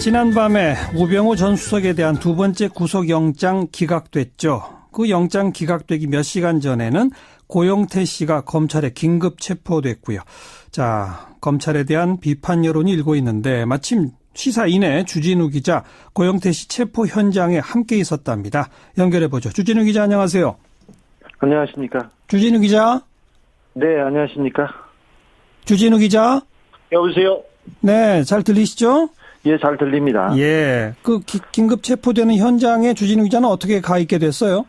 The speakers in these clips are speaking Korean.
지난밤에 우병우 전 수석에 대한 두 번째 구속영장 기각됐죠. 그 영장 기각되기 몇 시간 전에는 고영태 씨가 검찰에 긴급 체포됐고요. 자, 검찰에 대한 비판 여론이 일고 있는데 마침 시사인의 주진우 기자 고영태 씨 체포 현장에 함께 있었답니다. 연결해보죠. 주진우 기자 안녕하세요. 안녕하십니까. 주진우 기자. 네, 안녕하십니까. 주진우 기자. 여보세요. 네, 잘 들리시죠? 예, 잘 들립니다. 예, 그 긴급 체포되는 현장에 주진우 기자는 어떻게 가 있게 됐어요?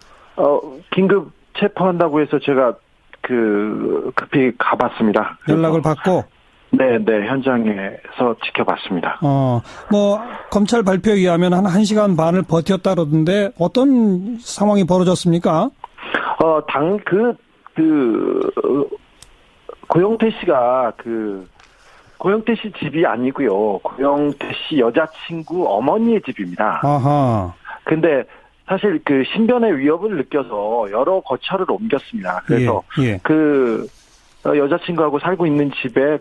긴급 체포한다고 해서 제가 급히 가봤습니다. 연락을 받고? 네, 현장에서 지켜봤습니다. 검찰 발표에 의하면 한 1시간 반을 버텼다 그러던데 어떤 상황이 벌어졌습니까? 고영태 씨가 고영태 씨 집이 아니고요. 고영태 씨 여자친구 어머니의 집입니다. 아하. 근데 사실 신변의 위협을 느껴서 여러 거처를 옮겼습니다. 그래서 예. 여자친구하고 살고 있는 집에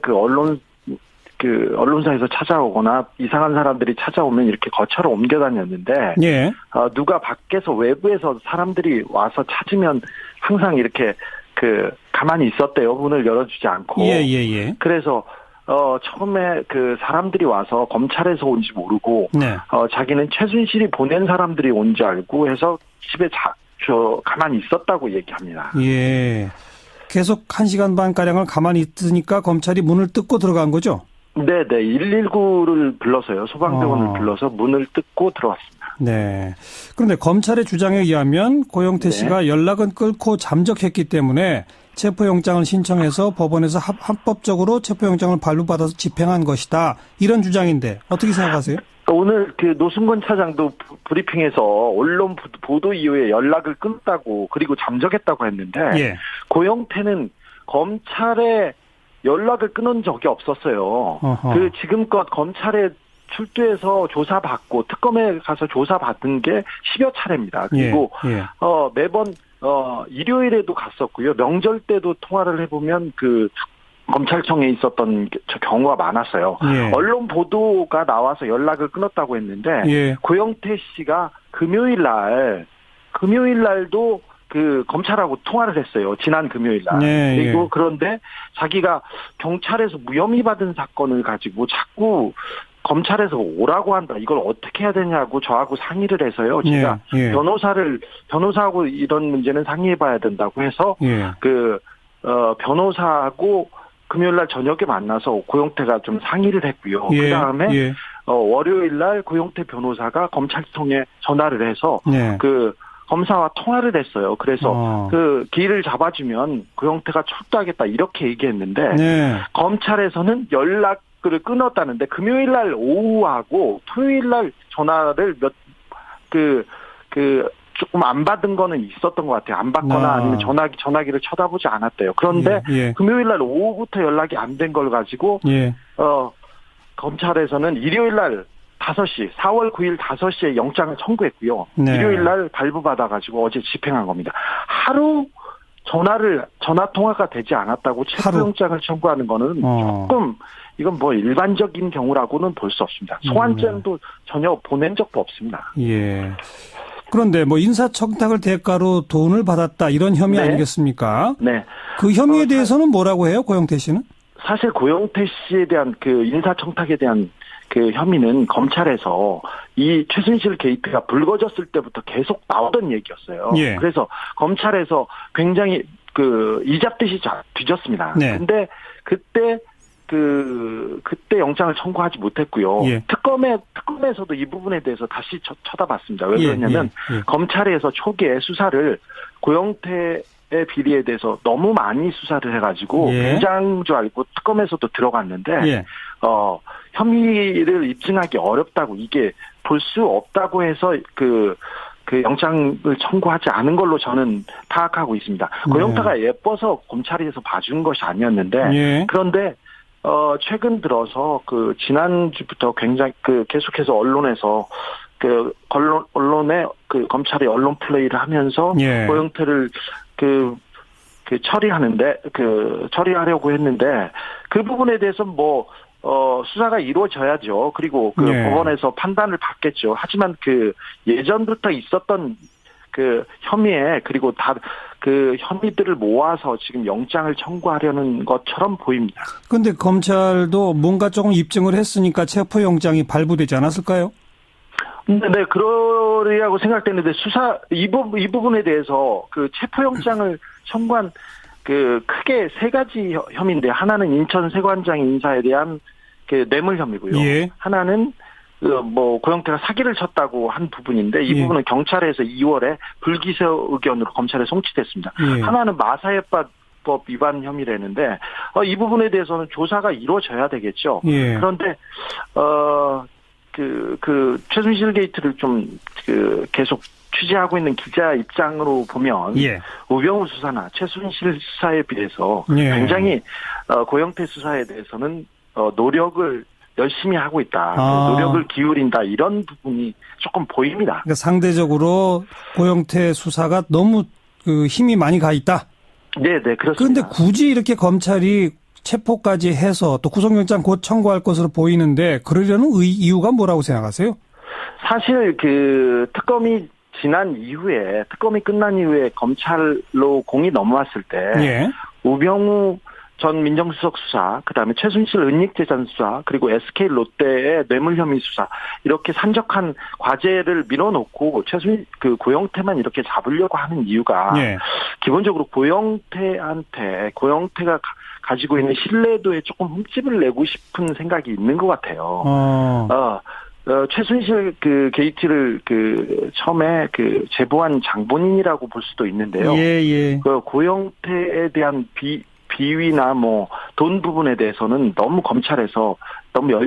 언론사에서 찾아오거나 이상한 사람들이 찾아오면 이렇게 거처를 옮겨 다녔는데, 예. 누가 밖에서 외부에서 사람들이 와서 찾으면 항상 이렇게 가만히 있었대요. 문을 열어주지 않고. 예. 그래서 처음에 사람들이 와서 검찰에서 온지 모르고, 네. 자기는 최순실이 보낸 사람들이 온 줄 알고 해서 집에 가만히 있었다고 얘기합니다. 예. 계속 1시간 반가량을 가만히 있으니까 검찰이 문을 뜯고 들어간 거죠? 네. 119를 불러서요. 소방대원을 불러서 문을 뜯고 들어왔습니다. 네. 그런데 검찰의 주장에 의하면 고영태 씨가 연락은 끊고 잠적했기 때문에 체포영장을 신청해서 법원에서 합법적으로 체포영장을 발부받아서 집행한 것이다. 이런 주장인데 어떻게 생각하세요? 오늘 노승건 차장도 브리핑에서 언론 보도 이후에 연락을 끊었다고 그리고 잠적했다고 했는데, 예. 고영태는 검찰에 연락을 끊은 적이 없었어요. 지금껏 검찰에 출두해서 조사받고 특검에 가서 조사받은 게 10여 차례입니다. 그리고 예. 매번 일요일에도 갔었고요. 명절 때도 통화를 해보면 검찰청에 있었던 경우가 많았어요. 예. 언론 보도가 나와서 연락을 끊었다고 했는데, 예. 고영태 씨가 금요일 날도 검찰하고 통화를 했어요. 지난 금요일 날. 예. 그리고 그런데 자기가 경찰에서 무혐의 받은 사건을 가지고 자꾸 검찰에서 오라고 한다. 이걸 어떻게 해야 되냐고 저하고 상의를 해서요. 제가 변호사하고 이런 문제는 상의해봐야 된다고 해서 변호사하고 금요일 날 저녁에 만나서 고영태가 좀 상의를 했고요. 그 다음에 월요일 날 고영태 변호사가 검찰청에 전화를 해서 검사와 통화를 했어요. 그래서 길을 잡아주면 고영태가 출두하겠다 이렇게 얘기했는데, 검찰에서는 연락을 끊었다는데 금요일 날 오후하고 토요일 날 전화를 조금 안 받은 거는 있었던 것 같아요. 안 받거나 아니면 전화기를 쳐다보지 않았대요. 그런데 금요일 날 오후부터 연락이 안 된 걸 가지고 검찰에서는 일요일 날 5시, 4월 9일 5시에 영장을 청구했고요. 일요일 날 발부받아가지고 어제 집행한 겁니다. 하루 전화 통화가 되지 않았다고 체포영장을 청구하는 거는 조금 이건 일반적인 경우라고는 볼 수 없습니다. 소환장도 전혀 보낸 적도 없습니다. 예. 그런데 인사청탁을 대가로 돈을 받았다 이런 혐의 아니겠습니까? 네. 그 혐의에 대해서는 뭐라고 해요, 고영태 씨는? 사실 고영태 씨에 대한 인사청탁에 대한 혐의는 검찰에서 이 최순실 게이트가 불거졌을 때부터 계속 나오던 얘기였어요. 예. 그래서 검찰에서 굉장히 이잡듯이 뒤졌습니다. 네. 근데 그때 영장을 청구하지 못했고요. 특검에서도 이 부분에 대해서 다시 쳐다봤습니다. 왜 그러냐면 검찰에서 초기에 수사를 고영태의 비리에 대해서 너무 많이 수사를 해가지고 굉장한 줄 알고 특검에서도 들어갔는데 혐의를 입증하기 어렵다고, 이게 볼 수 없다고 해서 영장을 청구하지 않은 걸로 저는 파악하고 있습니다. 고영태가 예뻐서 검찰에서 봐준 것이 아니었는데, 그런데 최근 들어서 지난주부터 굉장히 계속해서 언론에서 언론에 검찰이 언론 플레이를 하면서 고영태를 처리하려고 했는데, 그 부분에 대해서 수사가 이루어져야죠. 그리고 그 네. 법원에서 판단을 받겠죠. 하지만 그 예전부터 있었던 그 혐의에 그리고 다 그 혐의들을 모아서 지금 영장을 청구하려는 것처럼 보입니다. 그런데 검찰도 뭔가 조금 입증을 했으니까 체포영장이 발부되지 않았을까요? 네, 그러리라고 생각되는데 이 부분에 대해서 그 체포영장을 청구한 그 크게 세 가지 혐의인데 하나는 인천 세관장 인사에 대한 그 뇌물 혐의고요. 예. 하나는 고영태가 사기를 쳤다고 한 부분인데 이 부분은 경찰에서 2월에 불기소 의견으로 검찰에 송치됐습니다. 예. 하나는 마사회법 위반 혐의라는데 이 부분에 대해서는 조사가 이루어져야 되겠죠. 예. 그런데 최순실 게이트를 좀 계속 취재하고 있는 기자 입장으로 보면 우병우 수사나 최순실 수사에 비해서 굉장히 고영태 수사에 대해서는 노력을 열심히 하고 있다. 노력을 기울인다. 이런 부분이 조금 보입니다. 그러니까 상대적으로 고영태 수사가 너무 힘이 많이 가 있다. 네, 그렇습니다. 그런데 굳이 이렇게 검찰이 체포까지 해서 또 구속영장 곧 청구할 것으로 보이는데 그러려는 이유가 뭐라고 생각하세요? 사실 그 특검이 끝난 이후에 검찰로 공이 넘어왔을 때 우병우 전 민정수석 수사, 그다음에 최순실 은닉재산 수사, 그리고 SK 롯데의 뇌물 혐의 수사 이렇게 산적한 과제를 밀어놓고 고영태만 이렇게 잡으려고 하는 이유가 기본적으로 고영태가 가지고 있는 신뢰도에 조금 흠집을 내고 싶은 생각이 있는 것 같아요. 최순실 게이트를 처음에 제보한 장본인이라고 볼 수도 있는데요. 고영태에 대한 비위나 돈 부분에 대해서는 너무 검찰에서 너무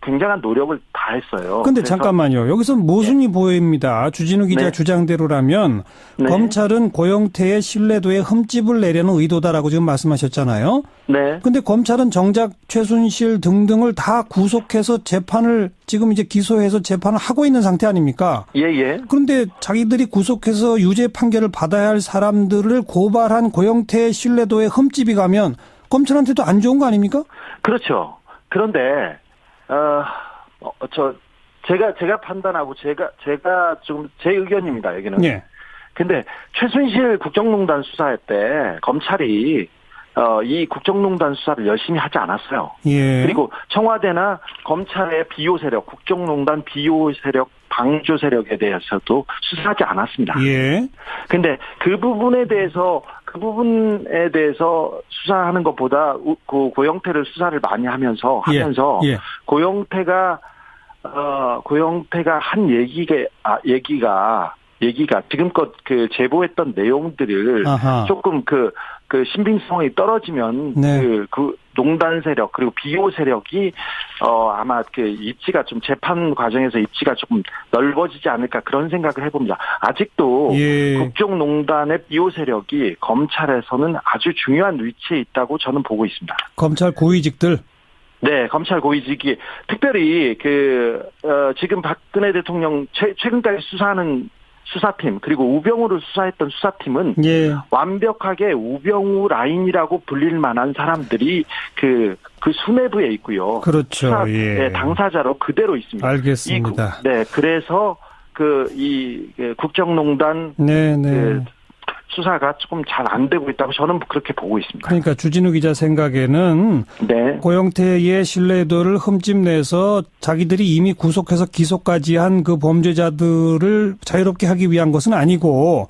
굉장한 노력을 다했어요. 그런데 잠깐만요. 여기서 모순이 보입니다. 주진우 기자 주장대로라면 검찰은 고영태의 신뢰도에 흠집을 내려는 의도다라고 지금 말씀하셨잖아요. 그런데 검찰은 정작 최순실 등등을 다 구속해서 재판을 지금 이제 기소해서 재판을 하고 있는 상태 아닙니까? 그런데 자기들이 구속해서 유죄 판결을 받아야 할 사람들을 고발한 고영태의 신뢰도에 흠집이 가면 검찰한테도 안 좋은 거 아닙니까? 그렇죠. 그런데 제가 판단하고 제가 지금 제 의견입니다, 여기는. 근데 최순실 국정농단 수사할 때 검찰이 이 국정농단 수사를 열심히 하지 않았어요. 그리고 청와대나 검찰의 비호 세력, 국정농단 비호 세력, 방조 세력에 대해서도 수사하지 않았습니다. 근데 그 부분에 대해서 수사하는 것보다 고영태를 수사를 많이 하면서 고영태가 한 얘기가 지금껏 제보했던 내용들을 조금 신빙성이 떨어지면 농단 세력 그리고 비호 세력이 아마 입지가 좀 재판 과정에서 입지가 조금 넓어지지 않을까 그런 생각을 해봅니다. 아직도 국정농단의 비호 세력이 검찰에서는 아주 중요한 위치에 있다고 저는 보고 있습니다. 검찰 고위직들. 네, 검찰 고위직이 특별히 지금 박근혜 대통령 최근까지 수사하는 수사팀 그리고 우병우를 수사했던 수사팀은 완벽하게 우병우 라인이라고 불릴 만한 사람들이 그 수뇌부에 있고요. 그렇죠. 당사자로 그대로 있습니다. 알겠습니다. 그래서 국정농단 수사가 조금 잘 안 되고 있다고 저는 그렇게 보고 있습니다. 그러니까 주진우 기자 생각에는 고영태의 신뢰도를 흠집내서 자기들이 이미 구속해서 기소까지 한 그 범죄자들을 자유롭게 하기 위한 것은 아니고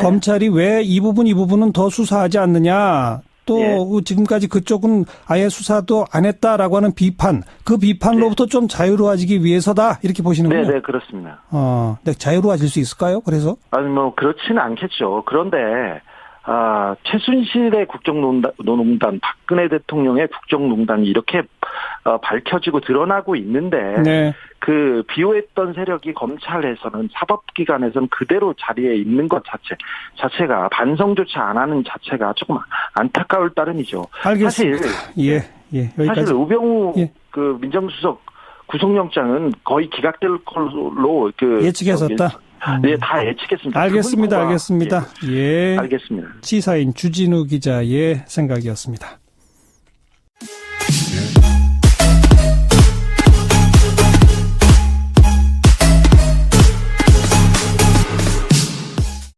검찰이 왜 이 부분은 더 수사하지 않느냐. 또 지금까지 그쪽은 아예 수사도 안 했다라고 하는 비판, 그 비판로부터 좀 자유로워지기 위해서다 이렇게 보시는군요. 네, 그렇습니다. 자유로워질 수 있을까요? 그래서? 아니 그렇지는 않겠죠. 그런데 최순실의 국정농단, 박근혜 대통령의 국정농단이 이렇게 밝혀지고 드러나고 있는데 그 비호했던 세력이 검찰에서는 사법기관에서는 그대로 자리에 있는 것 자체가 반성조차 안 하는 자체가 조금 안타까울 따름이죠. 알겠습니다. 여기까지. 사실 우병우 민정수석 구속영장은 거의 기각될 걸로 예측했었다. 다 예측했습니다. 알겠습니다. 알겠습니다. 시사인 주진우 기자의 생각이었습니다.